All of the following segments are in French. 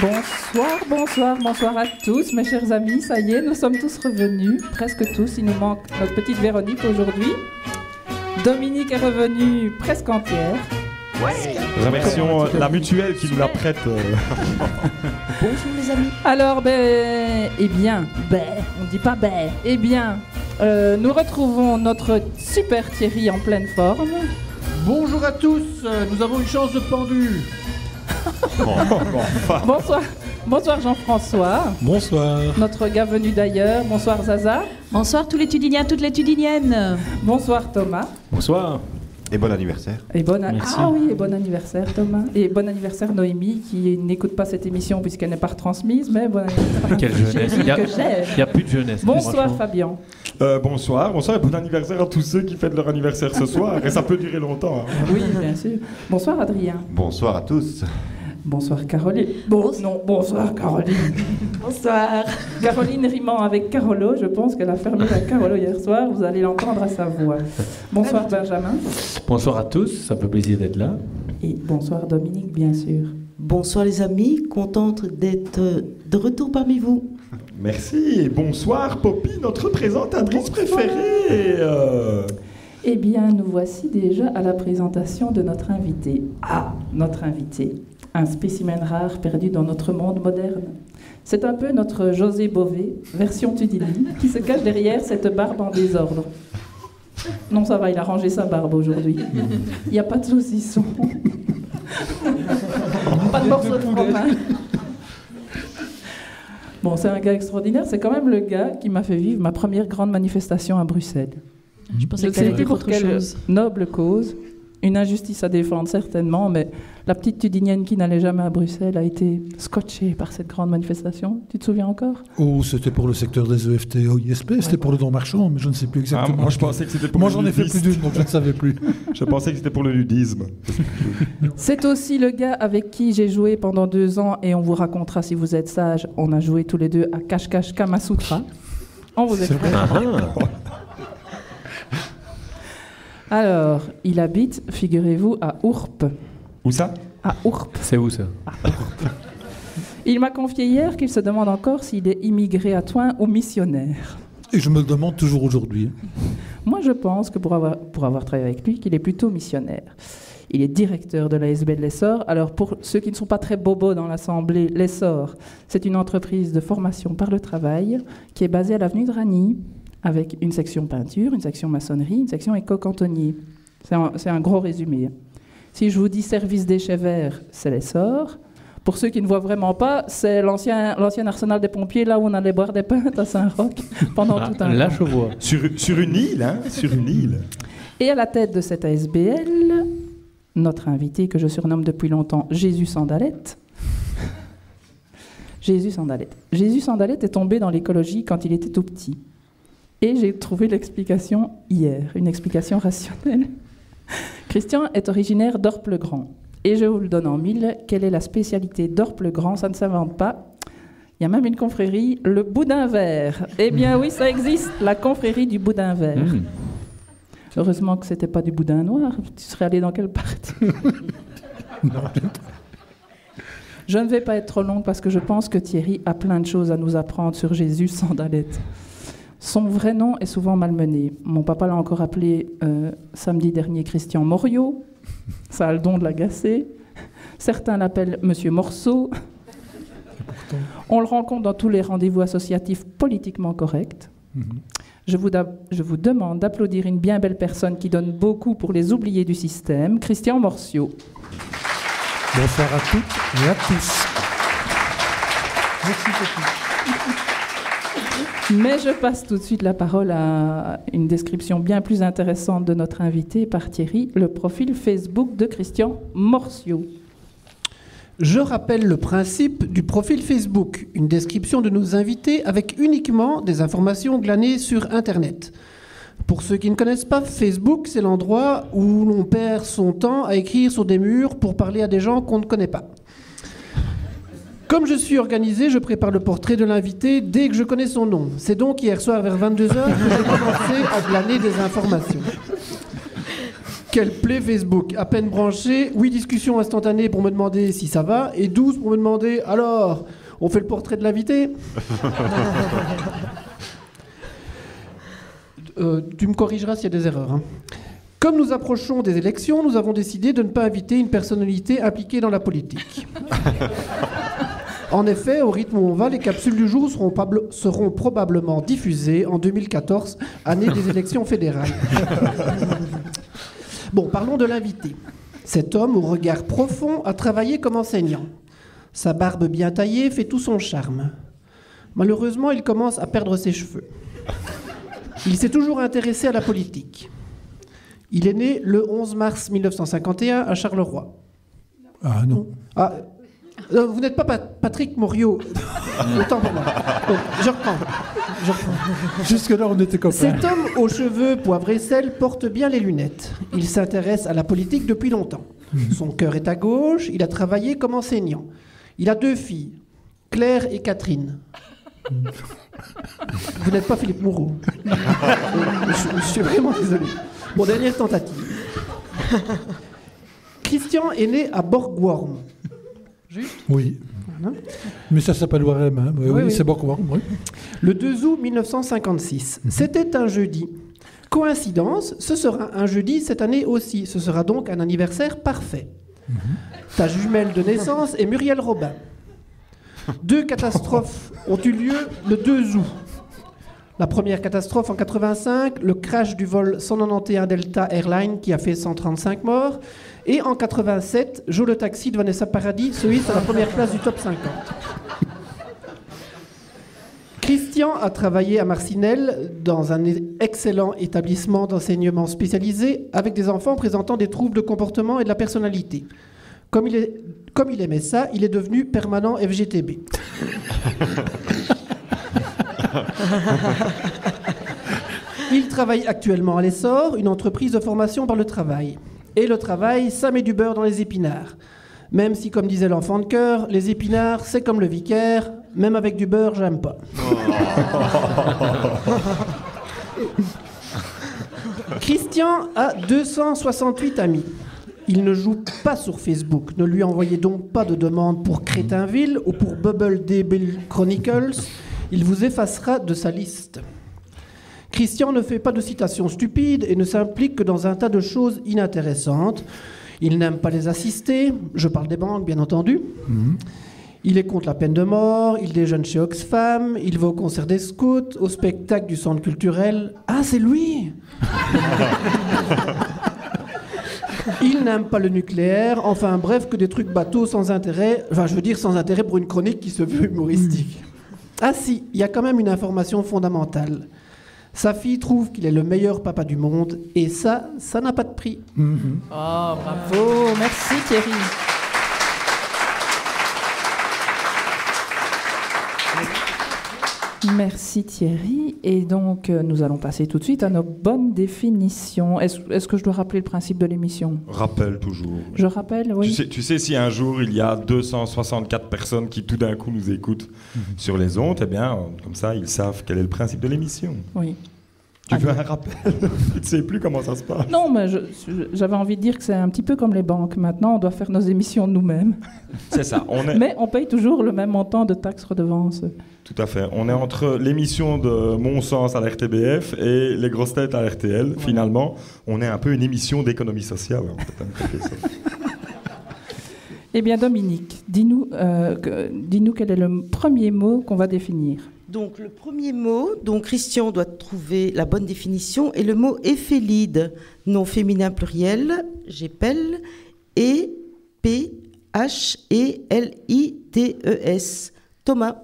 Bonsoir à tous, mes chers amis. Ça y est, nous sommes tous revenus, presque tous. Il nous manque notre petite Véronique aujourd'hui. Dominique est revenue presque entière. Ouais. Nous remercions la mutuelle qui nous la prête. Bonjour les amis. Alors, on dit pas nous retrouvons notre super Thierry en pleine forme. Bonjour à tous, nous avons une chance de pendu. Bonsoir Jean-François. Bonsoir. Notre gars venu d'ailleurs. Bonsoir Zaza. Bonsoir tous les Tudiniens, toutes les Tudiniennes. Bonsoir Thomas. Bonsoir. Et bon anniversaire. Merci. Ah oui, et bon anniversaire Thomas. Et bon anniversaire Noémie qui n'écoute pas cette émission puisqu'elle n'est pas retransmise, mais bon anniversaire. Quelle jeunesse. Il n'y a plus de jeunesse. Bonsoir Fabien. Bonsoir et bon anniversaire à tous ceux qui fêtent leur anniversaire ce soir. Et ça peut durer longtemps. Hein. Oui, bien sûr. Bonsoir Adrien. Bonsoir à tous. Bonsoir Caroline. Bonsoir Caroline. Bonsoir. Caroline rimant avec Carolo, je pense qu'elle a fermé la Carolo hier soir, vous allez l'entendre à sa voix. Bonsoir Benjamin. Bonsoir à tous, ça fait plaisir d'être là. Et bonsoir Dominique, bien sûr. Bonsoir les amis, contente d'être de retour parmi vous. Merci et bonsoir Poppy, notre présentatrice préférée. Eh bien, nous voici déjà à la présentation de notre invité. Ah, notre invité. Un spécimen rare perdu dans notre monde moderne. C'est un peu notre José Bové, version Tudini, qui se cache derrière cette barbe en désordre. Non, ça va, il a rangé sa barbe aujourd'hui. Il n'y a pas de saucisson. Pas de morceau de fromage. Bon, c'est un gars extraordinaire. C'est quand même le gars qui m'a fait vivre ma première grande manifestation à Bruxelles. Je pensais que c'était pour autre quelle chose. Noble cause. Une injustice à défendre, certainement, mais la petite Tudinienne qui n'allait jamais à Bruxelles a été scotchée par cette grande manifestation. Tu te souviens encore? Oh, c'était pour le secteur des EFT OISP, c'était pour le don marchand, mais je ne sais plus exactement. Moi, je pensais que c'était pour Moi, le j'en ai fait plus d'une, donc je ne savais plus. Je pensais que c'était pour le nudisme. C'est aussi le gars avec qui j'ai joué pendant 2 ans, et on vous racontera si vous êtes sage. On a joué tous les deux à Cache-Cache Kamasutra. On vous expliquera. Alors, il habite, figurez-vous, à Ourp. Où ça? À Ourp. C'est où ça? Il m'a confié hier qu'il se demande encore s'il est immigré à Toin ou missionnaire. Et je me le demande toujours aujourd'hui. Moi, je pense que pour avoir travaillé avec lui, qu'il est plutôt missionnaire. Il est directeur de l'ASB de l'Essor. Alors, pour ceux qui ne sont pas très bobos dans l'Assemblée, l'Essor, c'est une entreprise de formation par le travail qui est basée à l'avenue de Ragny, avec une section peinture, une section maçonnerie, une section éco-cantonnier. C'est un gros résumé. Si je vous dis service déchets verts, c'est l'Essor. Pour ceux qui ne voient vraiment pas, c'est l'ancien arsenal des pompiers, là où on allait boire des pintes à Saint-Roch pendant tout un temps. Là, je vois. Sur une île, hein? Sur une île. Et à la tête de cette ASBL, notre invité, que je surnomme depuis longtemps Jésus Sandalette. Jésus Sandalette est tombé dans l'écologie quand il était tout petit. Et j'ai trouvé l'explication hier, une explication rationnelle. Christian est originaire d'Orpe-le-Grand. Et je vous le donne en mille, quelle est la spécialité d'Orpe-le-Grand? Ça ne s'invente pas. Il y a même une confrérie, le Boudin Vert. Eh bien oui, ça existe, la confrérie du Boudin Vert. Heureusement que ce n'était pas du boudin noir. Tu serais allé dans quelle partie? Je ne vais pas être trop longue parce que je pense que Thierry a plein de choses à nous apprendre sur Jésus Sandalette. Son vrai nom est souvent malmené. Mon papa l'a encore appelé samedi dernier Christian Morio. Ça a le don de l'agacer. Certains l'appellent Monsieur Morceau. On le rencontre dans tous les rendez-vous associatifs politiquement corrects. Je vous demande d'applaudir une bien belle personne qui donne beaucoup pour les oubliés du système, Christian Morcio. Bonsoir à toutes et à tous. Merci beaucoup. Mais je passe tout de suite la parole à une description bien plus intéressante de notre invité par Thierry, le profil Facebook de Christian Morcio. Je rappelle le principe du profil Facebook, une description de nos invités avec uniquement des informations glanées sur Internet. Pour ceux qui ne connaissent pas, Facebook, c'est l'endroit où l'on perd son temps à écrire sur des murs pour parler à des gens qu'on ne connaît pas. Comme je suis organisé, je prépare le portrait de l'invité dès que je connais son nom. C'est donc hier soir vers 22h que j'ai commencé à glaner des informations. Quelle plaît Facebook. À peine branché, 8 discussions instantanées pour me demander si ça va, et 12 pour me demander « Alors, on fait le portrait de l'invité ?» Tu me corrigeras s'il y a des erreurs. Hein. Comme nous approchons des élections, nous avons décidé de ne pas inviter une personnalité impliquée dans la politique. En effet, au rythme où on va, les capsules du jour seront probablement diffusées en 2014, année des élections fédérales. Bon, parlons de l'invité. Cet homme au regard profond a travaillé comme enseignant. Sa barbe bien taillée fait tout son charme. Malheureusement, il commence à perdre ses cheveux. Il s'est toujours intéressé à la politique. Il est né le 11 mars 1951 à Charleroi. Ah non. Ah, vous n'êtes pas Patrick Morio. Autant pour moi. Donc, je reprends. Jusque-là, on était copains. Cet homme aux cheveux poivre et sel porte bien les lunettes. Il s'intéresse à la politique depuis longtemps. Son cœur est à gauche, il a travaillé comme enseignant. Il a 2 filles, Claire et Catherine. Vous n'êtes pas Philippe Moreau. Je suis vraiment désolé. Bon, dernière tentative. Christian est né à Borgworm. Juste ? Oui. Voilà. Mais ça s'appelle Warem. Hein. Oui, oui. C'est Borgworm. Oui. Le 2 août 1956. C'était un jeudi. Coïncidence, ce sera un jeudi cette année aussi. Ce sera donc un anniversaire parfait. Ta jumelle de naissance est Muriel Robin. 2 catastrophes ont eu lieu le 2 août. La première catastrophe en 85, le crash du vol 191 Delta Airlines qui a fait 135 morts. Et en 87, Joe le taxi de Vanessa Paradis se hisse à la première place du top 50. Christian a travaillé à Marcinelle dans un excellent établissement d'enseignement spécialisé avec des enfants présentant des troubles de comportement et de la personnalité. Comme il aimait ça, il est devenu permanent FGTB. Il travaille actuellement à l'Essor, une entreprise de formation par le travail. Et le travail, ça met du beurre dans les épinards. Même si, comme disait l'enfant de cœur, les épinards, c'est comme le vicaire, même avec du beurre, j'aime pas. Christian a 268 amis. Il ne joue pas sur Facebook. Ne lui envoyez donc pas de demande pour Crétinville ou pour Bubble DB Chronicles. Il vous effacera de sa liste. Christian ne fait pas de citations stupides et ne s'implique que dans un tas de choses inintéressantes. Il n'aime pas les assister. Je parle des banques, bien entendu. Il est contre la peine de mort. Il déjeune chez Oxfam. Il va au concert des scouts, au spectacle du centre culturel. Ah, c'est lui! Il n'aime pas le nucléaire, enfin bref, que des trucs bateaux sans intérêt, enfin je veux dire sans intérêt pour une chronique qui se veut humoristique. Ah si, il y a quand même une information fondamentale. Sa fille trouve qu'il est le meilleur papa du monde, et ça n'a pas de prix. Oh, bravo, merci Thierry. Merci Thierry. Et donc, nous allons passer tout de suite à nos bonnes définitions. Est-ce que je dois rappeler le principe de l'émission ? Rappelle toujours. Je rappelle, oui. Tu sais, si un jour il y a 264 personnes qui tout d'un coup nous écoutent sur les ondes, eh bien, comme ça, ils savent quel est le principe de l'émission. Oui. Tu veux un rappel ? Tu ne sais plus comment ça se passe. Non, mais j'avais envie de dire que c'est un petit peu comme les banques. Maintenant, on doit faire nos émissions nous-mêmes. C'est ça. Mais on paye toujours le même montant de taxes redevances. Tout à fait. On est entre l'émission de Mon Sens à la RTBF et les grosses têtes à RTL. Voilà. Finalement, on est un peu une émission d'économie sociale. Eh bien, Dominique, dis-nous quel est le premier mot qu'on va définir. Donc, le premier mot, donc Christian doit trouver la bonne définition, est le mot éphélide, nom féminin pluriel, j'épelle, E-P-H-E-L-I-D-E-S. Thomas.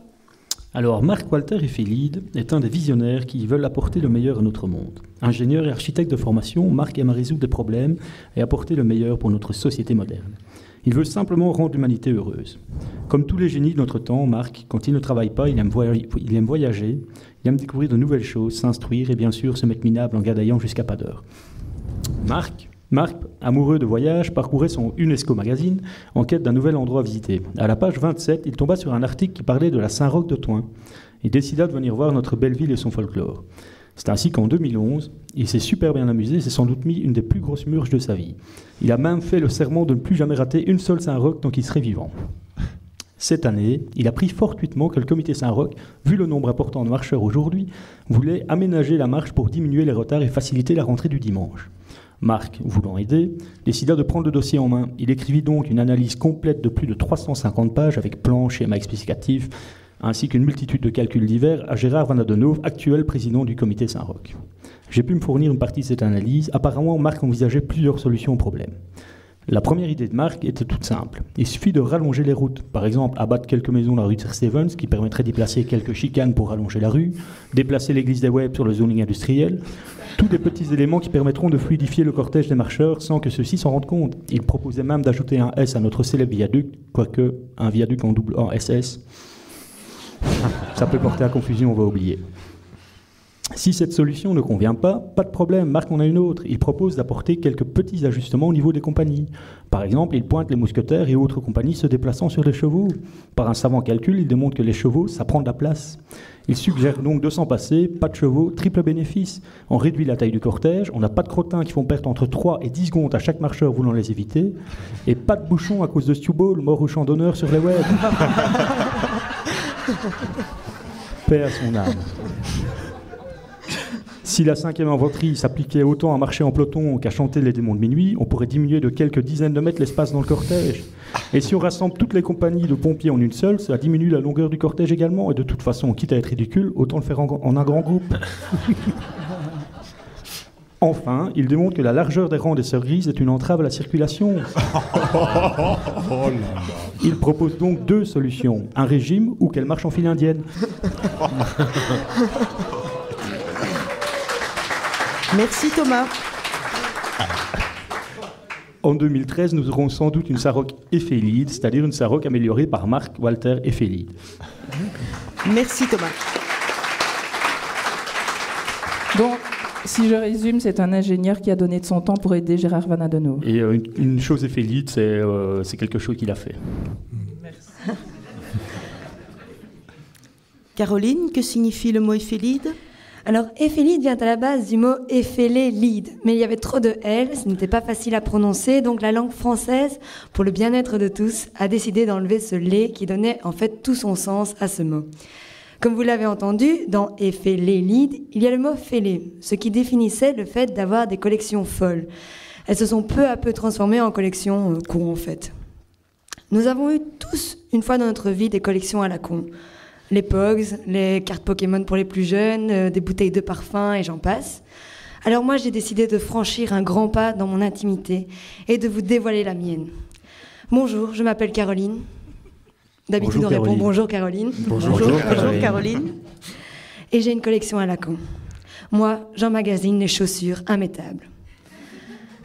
Alors, Marc Walter Éphélide est un des visionnaires qui veulent apporter le meilleur à notre monde. Ingénieur et architecte de formation, Marc aime résoudre des problèmes et apporter le meilleur pour notre société moderne. Il veut simplement rendre l'humanité heureuse. Comme tous les génies de notre temps, Marc, quand il ne travaille pas, il aime voyager, il aime découvrir de nouvelles choses, s'instruire et bien sûr se mettre minable en gadaillant jusqu'à pas d'heure. Marc, amoureux de voyage, parcourait son UNESCO magazine en quête d'un nouvel endroit à visiter. À la page 27, il tomba sur un article qui parlait de la Saint-Roch de Thoin et décida de venir voir notre belle ville et son folklore. C'est ainsi qu'en 2011, Il s'est super bien amusé et s'est sans doute mis une des plus grosses murges de sa vie. Il a même fait le serment de ne plus jamais rater une seule Saint-Roch tant qu'il serait vivant. Cette année, il a pris fortuitement que le comité Saint-Roch, vu le nombre important de marcheurs aujourd'hui, voulait aménager la marche pour diminuer les retards et faciliter la rentrée du dimanche. Marc, voulant aider, décida de prendre le dossier en main. Il écrivit donc une analyse complète de plus de 350 pages avec plans, schémas explicatifs, ainsi qu'une multitude de calculs divers à Gérard Van Adenauve, actuel président du comité Saint-Roch. J'ai pu me fournir une partie de cette analyse. Apparemment, Marc envisageait plusieurs solutions au problème. La première idée de Marc était toute simple. Il suffit de rallonger les routes. Par exemple, abattre quelques maisons de la rue de Stevens, qui permettrait d'y placer quelques chicanes pour rallonger la rue, déplacer l'église des Web sur le zoning industriel, tous des petits éléments qui permettront de fluidifier le cortège des marcheurs sans que ceux-ci s'en rendent compte. Il proposait même d'ajouter un S à notre célèbre viaduc, quoique un viaduc en SS. Ça peut porter à confusion, on va oublier. Si cette solution ne convient pas de problème, Marc en a une autre. Il propose d'apporter quelques petits ajustements au niveau des compagnies. Par exemple, il pointe les mousquetaires et autres compagnies se déplaçant sur les chevaux. Par un savant calcul, il démontre que les chevaux, ça prend de la place. Il suggère donc de s'en passer, pas de chevaux, triple bénéfice. On réduit la taille du cortège, on n'a pas de crottins qui font perdre entre 3 et 10 secondes à chaque marcheur voulant les éviter, et pas de bouchons à cause de Stewball, mort au champ d'honneur sur les web. Paix à son âme. Si la 5e inventerie s'appliquait autant à marcher en peloton qu'à chanter les démons de minuit, on pourrait diminuer de quelques dizaines de mètres l'espace dans le cortège. Et si on rassemble toutes les compagnies de pompiers en une seule, ça diminue la longueur du cortège également. Et de toute façon, quitte à être ridicule, autant le faire en un grand groupe. Enfin, il démontre que la largeur des rangs des sœurs grises est une entrave à la circulation. Il propose donc 2 solutions. Un régime ou qu'elle marche en file indienne. Merci Thomas. En 2013, nous aurons sans doute une Saint-Roch Efélide, c'est-à-dire une Saint-Roch améliorée par Marc Walter Efélide. Merci Thomas. Donc, si je résume, c'est un ingénieur qui a donné de son temps pour aider Gérard Van Adenauve. Et une chose Efélide, c'est quelque chose qu'il a fait. Merci. Caroline, que signifie le mot Efélide ? Alors, Efélide vient à la base du mot Efélélide, mais il y avait trop de L, ce n'était pas facile à prononcer, donc la langue française, pour le bien-être de tous, a décidé d'enlever ce lait qui donnait en fait tout son sens à ce mot. Comme vous l'avez entendu, dans Efélélide, il y a le mot fêlé, ce qui définissait le fait d'avoir des collections folles. Elles se sont peu à peu transformées en collections con en fait. Nous avons eu tous, une fois dans notre vie, des collections à la con. Les Pogs, les cartes Pokémon pour les plus jeunes, des bouteilles de parfum et j'en passe. Alors moi, j'ai décidé de franchir un grand pas dans mon intimité et de vous dévoiler la mienne. Bonjour, je m'appelle Caroline. D'habitude, on répond bonjour Caroline. Bonjour Caroline. Et j'ai une collection à la con. Moi, j'emmagasine les chaussures immettables.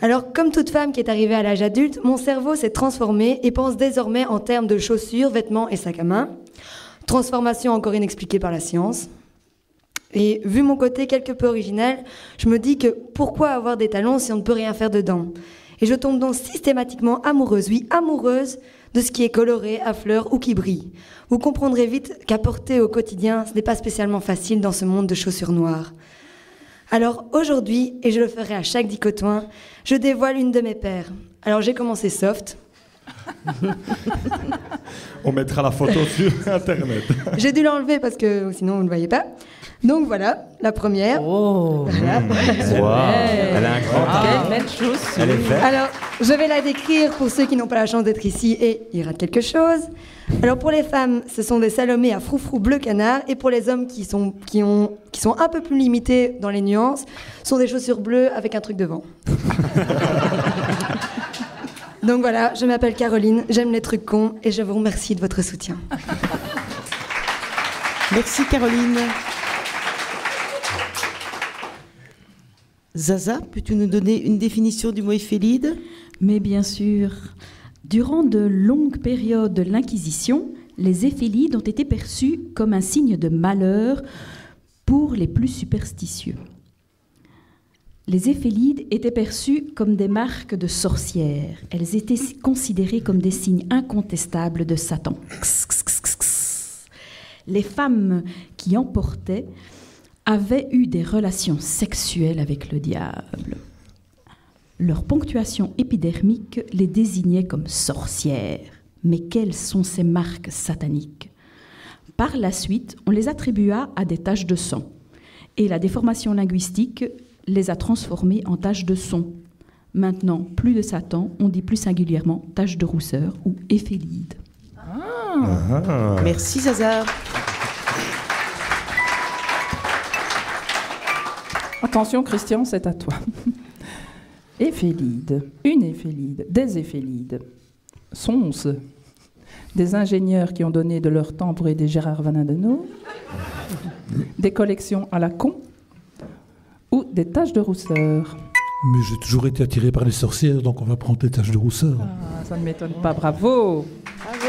Alors, comme toute femme qui est arrivée à l'âge adulte, mon cerveau s'est transformé et pense désormais en termes de chaussures, vêtements et sacs à main. Transformation encore inexpliquée par la science. Et vu mon côté quelque peu original, je me dis que pourquoi avoir des talons si on ne peut rien faire dedans ? Et je tombe donc systématiquement amoureuse, oui, amoureuse de ce qui est coloré, à fleurs ou qui brille. Vous comprendrez vite qu'à porter au quotidien, ce n'est pas spécialement facile dans ce monde de chaussures noires. Alors aujourd'hui, et je le ferai à chaque dicotoin, je dévoile une de mes paires. Alors j'ai commencé soft. On mettra la photo sur Internet. J'ai dû l'enlever parce que sinon vous ne le voyez pas. Donc voilà, la première. Oh, voilà. Wow. Elle a un grand talent. Quelle belle chose. Elle est faite. Alors, je vais la décrire pour ceux qui n'ont pas la chance d'être ici et il rate quelque chose. Alors pour les femmes, ce sont des Salomé à froufrou bleu canard et pour les hommes qui sont un peu plus limités dans les nuances, sont des chaussures bleues avec un truc devant. Donc voilà, je m'appelle Caroline, j'aime les trucs cons et je vous remercie de votre soutien. Merci Caroline. Zaza, peux-tu nous donner une définition du mot Efélide ? Mais bien sûr. Durant de longues périodes de l'Inquisition, les Éphélides ont été perçus comme un signe de malheur pour les plus superstitieux. Les Éphélides étaient perçus comme des marques de sorcières. Elles étaient considérées comme des signes incontestables de Satan. Les femmes qui en portaient avaient eu des relations sexuelles avec le diable. Leur ponctuation épidermique les désignait comme sorcières. Mais quelles sont ces marques sataniques ? Par la suite, on les attribua à des taches de sang. Et la déformation linguistique les a transformées en taches de son. Maintenant, plus de Satan, on dit plus singulièrement taches de rousseur ou éphélide. Merci Zaza. Attention Christian, c'est à toi. Éphélide, une éphélide, des éphélides. Sont-ce des ingénieurs qui ont donné de leur temps pour aider Gérard Vanadeno, des collections à la con ou des taches de rousseur? Mais j'ai toujours été attiré par les sorcières, donc on va prendre des taches de rousseur. Ah, ça ne m'étonne pas, bravo. Bravo.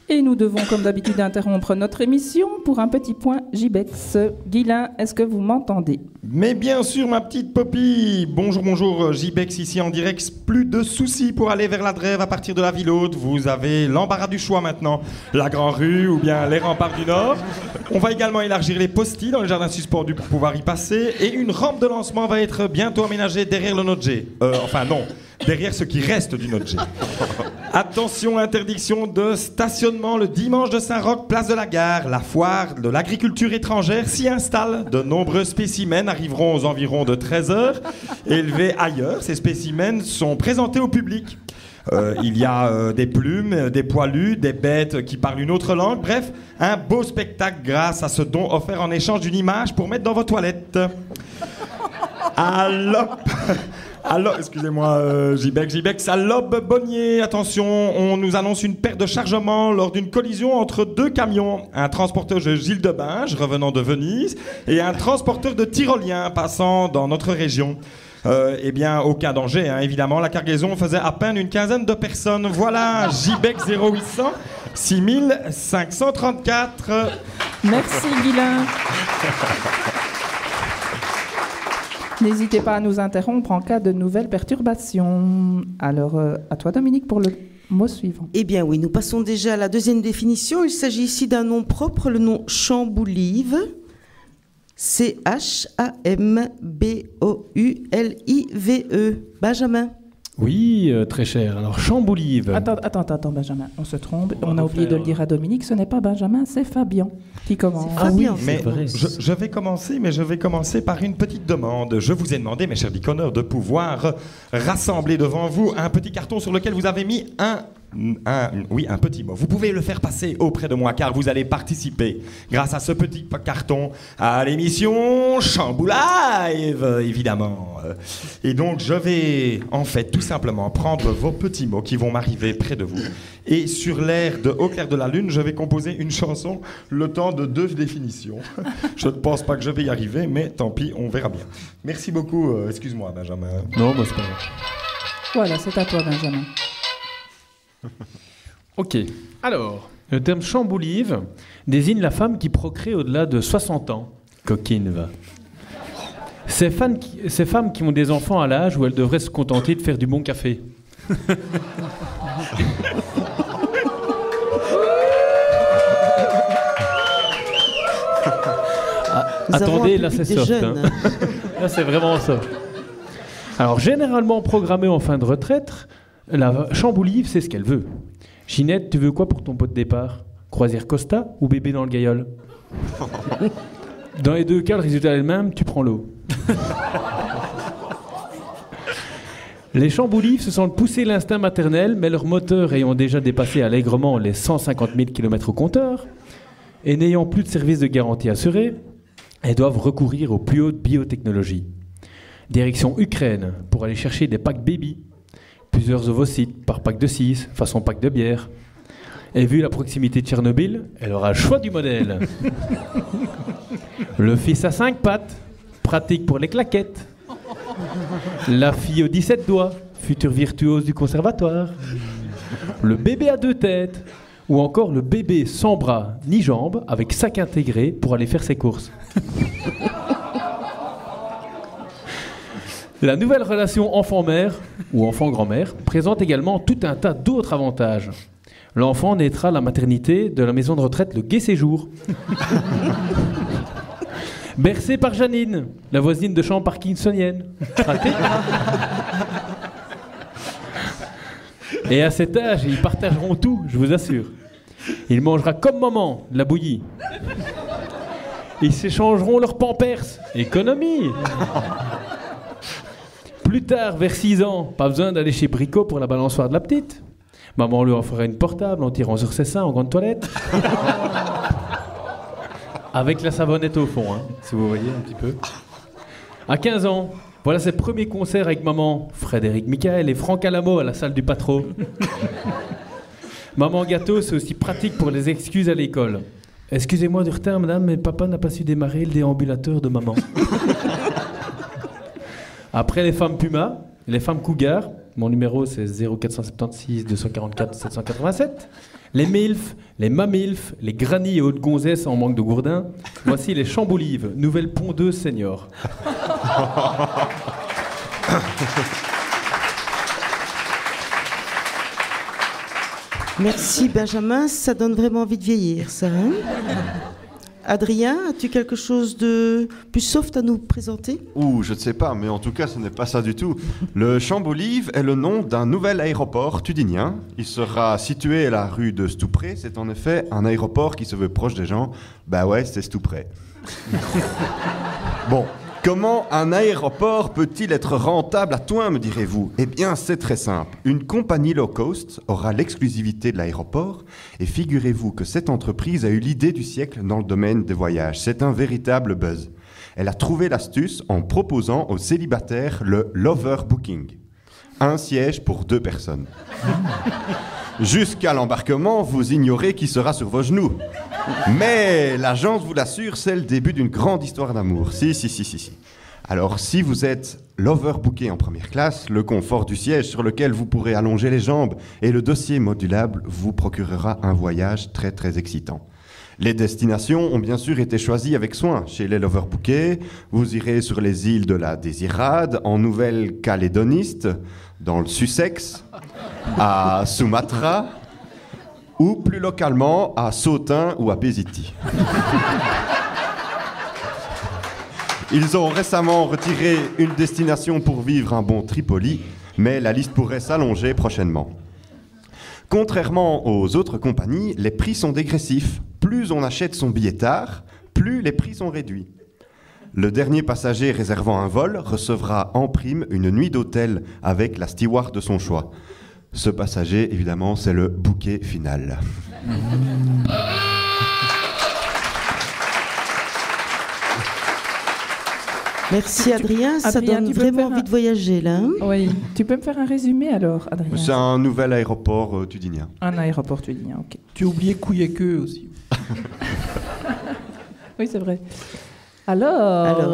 Et nous devons, comme d'habitude, interrompre notre émission pour un petit point Jibex. Guylain, est-ce que vous m'entendez? Mais bien sûr, ma petite Poppy. Bonjour, bonjour, Jibex ici en direct. Plus de soucis pour aller vers la Drève à partir de la ville haute. Vous avez l'embarras du choix maintenant. La Grand Rue ou bien les remparts du Nord. On va également élargir les postis dans le jardin suspendu pour pouvoir y passer. Et une rampe de lancement va être bientôt aménagée derrière le Nodje. Enfin non, derrière ce qui reste du Nodje. Attention, interdiction de stationnement le dimanche de Saint-Roch, place de la Gare. La foire de l'agriculture étrangère s'y installe. De nombreux spécimens arriveront aux environs de 13h. Élevés ailleurs, ces spécimens sont présentés au public. Il y a des plumes, des poilus, des bêtes qui parlent une autre langue. Bref, un beau spectacle grâce à ce don offert en échange d'une image pour mettre dans vos toilettes. Alors, excusez-moi, Jibex, à Lobe-Bonnier, attention, on nous annonce une perte de chargement lors d'une collision entre deux camions. Un transporteur de Gilles de Binge, revenant de Venise, et un transporteur de Tyroliens passant dans notre région. Eh bien, aucun danger, hein, évidemment. La cargaison faisait à peine une quinzaine de personnes. Voilà, Jibex 0800 6534. Merci, Guylain. N'hésitez pas à nous interrompre en cas de nouvelles perturbations. Alors, à toi, Dominique, pour le mot suivant. Eh bien oui, nous passons déjà à la deuxième définition. Il s'agit ici d'un nom propre, le nom Chamboulive. C-H-A-M-B-O-U-L-I-V-E. Benjamin. Oui, très cher. Alors, Chamboulive. Attends, Benjamin, on se trompe. On a oublié de le dire à Dominique, ce n'est pas Benjamin, c'est Fabien qui commence. Ah oui, mais je vais commencer par une petite demande. Je vous ai demandé, mes chers Diconeurs, de pouvoir rassembler devant vous un petit carton sur lequel vous avez mis un petit mot. Vous pouvez le faire passer auprès de moi car vous allez participer grâce à ce petit carton à l'émission Chamboulive, évidemment. Et donc je vais en fait tout simplement prendre vos petits mots qui vont m'arriver près de vous et sur l'air de Au clair de la lune, je vais composer une chanson le temps de 2 définitions. Je ne pense pas que je vais y arriver, mais tant pis, on verra bien. Merci beaucoup. Excuse-moi, Benjamin. Non, c'est pas grave. Voilà, c'est à toi, Benjamin. Ok, alors, le terme Chamboulive désigne la femme qui procrée au-delà de 60 ans. Coquine, va. Ces femmes qui ont des enfants à l'âge où elles devraient se contenter de faire du bon café. Attendez, là c'est soft. Hein. Là c'est vraiment soft. Alors, généralement programmée en fin de retraite, la Chamboulive, c'est ce qu'elle veut. Ginette, tu veux quoi pour ton pot de départ? Croisière Costa ou bébé dans le gaillol? Dans les deux cas, le résultat est le même, tu prends l'eau. Les Chamboulives se sentent pousser l'instinct maternel, mais leur moteur ayant déjà dépassé allègrement les 150 000 km au compteur, et n'ayant plus de service de garantie assuré, elles doivent recourir aux plus hautes biotechnologies. Direction Ukraine, pour aller chercher des packs baby. Plusieurs ovocytes par pack de 6, façon pack de bière. Et vu la proximité de Tchernobyl, elle aura le choix du modèle. Le fils à 5 pattes, pratique pour les claquettes. La fille aux 17 doigts, future virtuose du conservatoire. Le bébé à 2 têtes, ou encore le bébé sans bras ni jambes, avec sac intégré pour aller faire ses courses. La nouvelle relation enfant-mère ou enfant-grand-mère présente également tout un tas d'autres avantages. L'enfant naîtra à la maternité de la maison de retraite Le Gai Séjour. Bercé par Janine, la voisine de chambre parkinsonienne. Raté. Et à cet âge, ils partageront tout, je vous assure. Il mangera comme maman de la bouillie. Ils s'échangeront leurs pampers. Économie. Plus tard, vers 6 ans, pas besoin d'aller chez Brico pour la balançoire de la petite. Maman lui offrira une portable en tirant sur ses seins en grande toilette. Avec la savonnette au fond, hein, si vous voyez un petit peu. À 15 ans, voilà ses premiers concerts avec maman, Frédéric Michael et Franck Alamo à la salle du Patro. Maman gâteau, c'est aussi pratique pour les excuses à l'école. Excusez-moi du retard, madame, mais papa n'a pas su démarrer le déambulateur de maman. Après les femmes Puma, les femmes Cougar, mon numéro c'est 0476 244 787. Les MILF, les MAMILF, les Granny et Haute Gonzesse en manque de gourdin. Voici les Chamboulives, nouvelle pondeuse senior. Merci Benjamin, ça donne vraiment envie de vieillir, ça. Hein? Adrien, as-tu quelque chose de plus soft à nous présenter? Ouh, je ne sais pas, mais en tout cas, ce n'est pas ça du tout. Le Chamboulive est le nom d'un nouvel aéroport tudinien. Il sera situé à la rue de Stoupré. C'est en effet un aéroport qui se veut proche des gens. Bah ouais, c'est Stoupré. Bon, comment un aéroport peut-il être rentable à Thoin, me direz-vous? Eh bien, c'est très simple. Une compagnie low cost aura l'exclusivité de l'aéroport et figurez-vous que cette entreprise a eu l'idée du siècle dans le domaine des voyages. C'est un véritable buzz. Elle a trouvé l'astuce en proposant aux célibataires le l'overbooking. Un siège pour 2 personnes. Jusqu'à l'embarquement, vous ignorez qui sera sur vos genoux. Mais l'agence vous l'assure, c'est le début d'une grande histoire d'amour. Si. Alors, si vous êtes l'overbooké en première classe, le confort du siège sur lequel vous pourrez allonger les jambes et le dossier modulable vous procurera un voyage très très excitant. Les destinations ont bien sûr été choisies avec soin. Chez les l'overbookés, vous irez sur les îles de la Désirade, en Nouvelle-Calédoniste, dans le Sussex, à Sumatra, ou plus localement à Sautin ou à Beziti. Ils ont récemment retiré une destination pour vivre un bon Tripoli, mais la liste pourrait s'allonger prochainement. Contrairement aux autres compagnies, les prix sont dégressifs. Plus on achète son billet tard, plus les prix sont réduits. Le dernier passager réservant un vol recevra en prime une nuit d'hôtel avec la steward de son choix. Ce passager, évidemment, c'est le bouquet final. Merci Adrien, ça donne vraiment envie de voyager là. Hein? Oui, tu peux me faire un résumé alors, Adrien? C'est un nouvel aéroport tudinien. Un aéroport tudinien, ok. Tu as oublié Couillet-Queue aussi. Oui, c'est vrai. Alors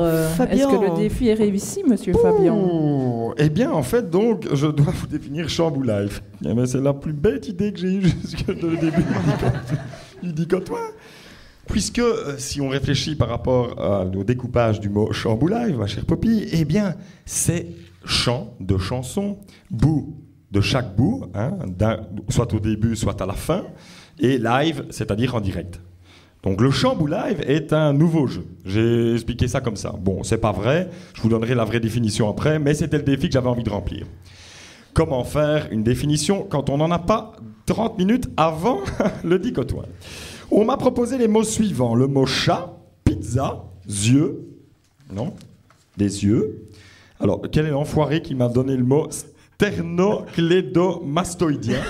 est-ce que le défi est réussi, monsieur Fabian? Eh bien, en fait, donc, je dois vous définir Chamboulive. Eh bien, c'est la plus bête idée que j'ai eue jusque le début du dicotoire. Puisque, si on réfléchit par rapport au découpage du mot Chamboulive, ma chère Poppy, eh bien, c'est chant de chanson, bout de chaque bout, hein, soit au début, soit à la fin, et live, c'est-à-dire en direct. Donc le Chamboulive est un nouveau jeu. J'ai expliqué ça comme ça. Bon, c'est pas vrai, je vous donnerai la vraie définition après, mais c'était le défi que j'avais envie de remplir. Comment faire une définition quand on n'en a pas 30 minutes avant le dicotoire? On m'a proposé les mots suivants. Le mot chat, pizza, yeux. Non? Des yeux. Alors, quel est l'enfoiré qui m'a donné le mot sternoclédomastoïdien?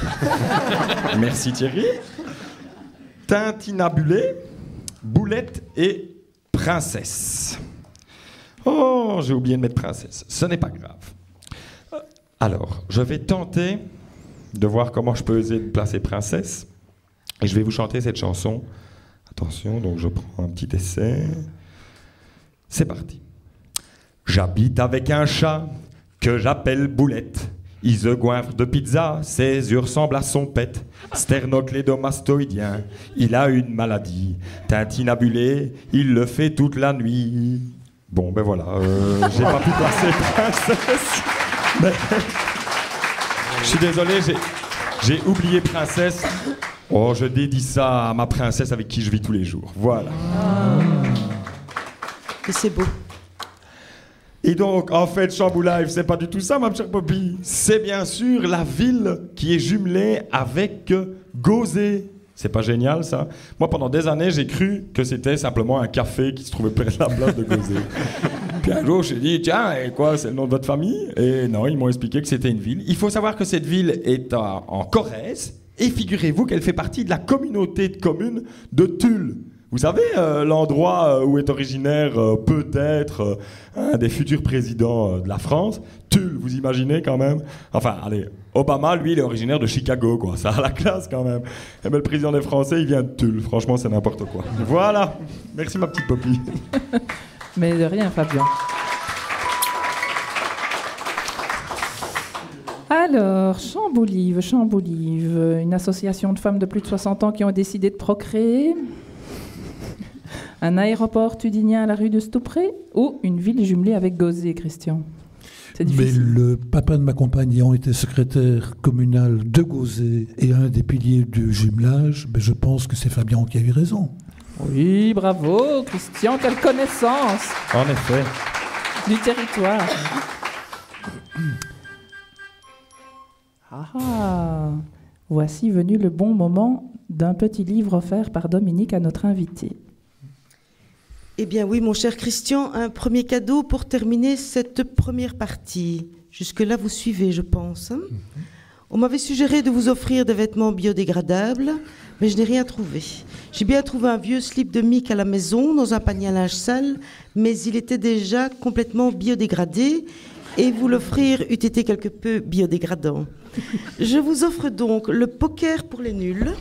Merci Thierry. Tintinabulé, boulette et princesse. Oh, j'ai oublié de mettre princesse. Ce n'est pas grave. Alors, je vais tenter de voir comment je peux essayer de placer princesse. Et je vais vous chanter cette chanson. Attention, donc je prends un petit essai. C'est parti. J'habite avec un chat que j'appelle Boulette. Il se goinfre de pizza, ses yeux ressemblent à son pet. Sternoclédomastoïdien, il a une maladie. Tintinabulé, il le fait toute la nuit. Bon, ben voilà, j'ai pas pu placer princesse. Mais... Je suis désolé, J'ai oublié princesse. Oh, je dédie ça à ma princesse avec qui je vis tous les jours. Voilà. Et c'est beau. Et donc, en fait, Chamboul-Live, c'est pas du tout ça, ma chère Poppy. C'est bien sûr la ville qui est jumelée avec Gauzé. C'est pas génial, ça? Moi, pendant des années, j'ai cru que c'était simplement un café qui se trouvait près de la place de Gauzé. Puis un jour, j'ai dit, tiens, et quoi, c'est le nom de votre famille? Et non, ils m'ont expliqué que c'était une ville. Il faut savoir que cette ville est en Corrèze, et figurez-vous qu'elle fait partie de la communauté de communes de Tulle. Vous savez, l'endroit où est originaire peut-être un des futurs présidents de la France. Tulle, vous imaginez quand même? Enfin, allez, Obama, lui, il est originaire de Chicago, quoi. Ça a la classe quand même. Et bien, le président des Français, il vient de Tulle. Franchement, c'est n'importe quoi. Voilà. Merci, ma petite Poppy. Mais de rien, Fabien. Alors, Chamboul-Live, une association de femmes de plus de 60 ans qui ont décidé de procréer. Un aéroport tudinien à la rue de Stoupré ou une ville jumelée avec Gauzé, Christian? C'est difficile. Mais le papa de ma compagne ayant été secrétaire communal de Gauzé et un des piliers du jumelage, ben je pense que c'est Fabien qui a eu raison. Oui, bravo, Christian, quelle connaissance! En effet. Du territoire. Ah, voici venu le bon moment d'un petit livre offert par Dominique à notre invité. Eh bien oui, mon cher Christian, un premier cadeau pour terminer cette première partie. Jusque-là, vous suivez, je pense. Hein? On m'avait suggéré de vous offrir des vêtements biodégradables, mais je n'ai rien trouvé. J'ai bien trouvé un vieux slip de Mick à la maison, dans un panier à linge sale, mais il était déjà complètement biodégradé, et vous l'offrir eût été quelque peu biodégradant. Je vous offre donc le poker pour les nuls,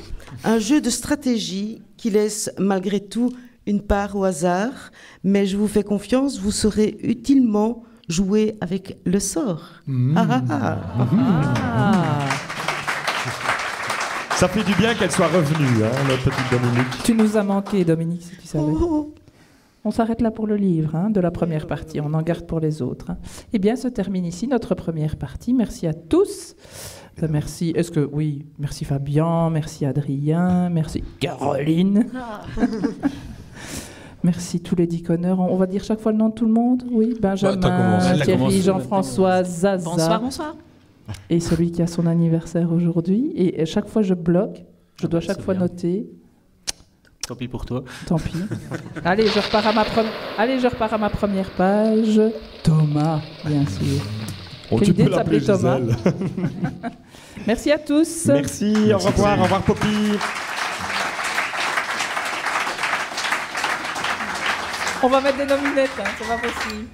un jeu de stratégie qui laisse malgré tout une part au hasard, mais je vous fais confiance, vous saurez utilement jouer avec le sort. Ça fait du bien qu'elle soit revenue, hein, notre petite Dominique. Tu nous as manqué, Dominique, si tu savais. On s'arrête là pour le livre, hein, de la première partie. On en garde pour les autres. Hein. Eh bien, se termine ici notre première partie. Merci à tous. Merci. Merci Fabien, merci Adrien, merci Caroline. Merci tous les diconneurs. On va dire chaque fois le nom de tout le monde? Oui, Benjamin, Thierry, Jean-François, Zaza. Bonsoir. Et celui qui a son anniversaire aujourd'hui. Et chaque fois, je bloque. Je dois chaque fois noter. Tant pis pour toi. Tant pis. Allez, je repars à ma première page. Thomas, bien sûr. Quelle idée de s'appeler Thomas. Merci à tous. Merci, au revoir Poppy. On va mettre des nominettes, hein, c'est pas possible.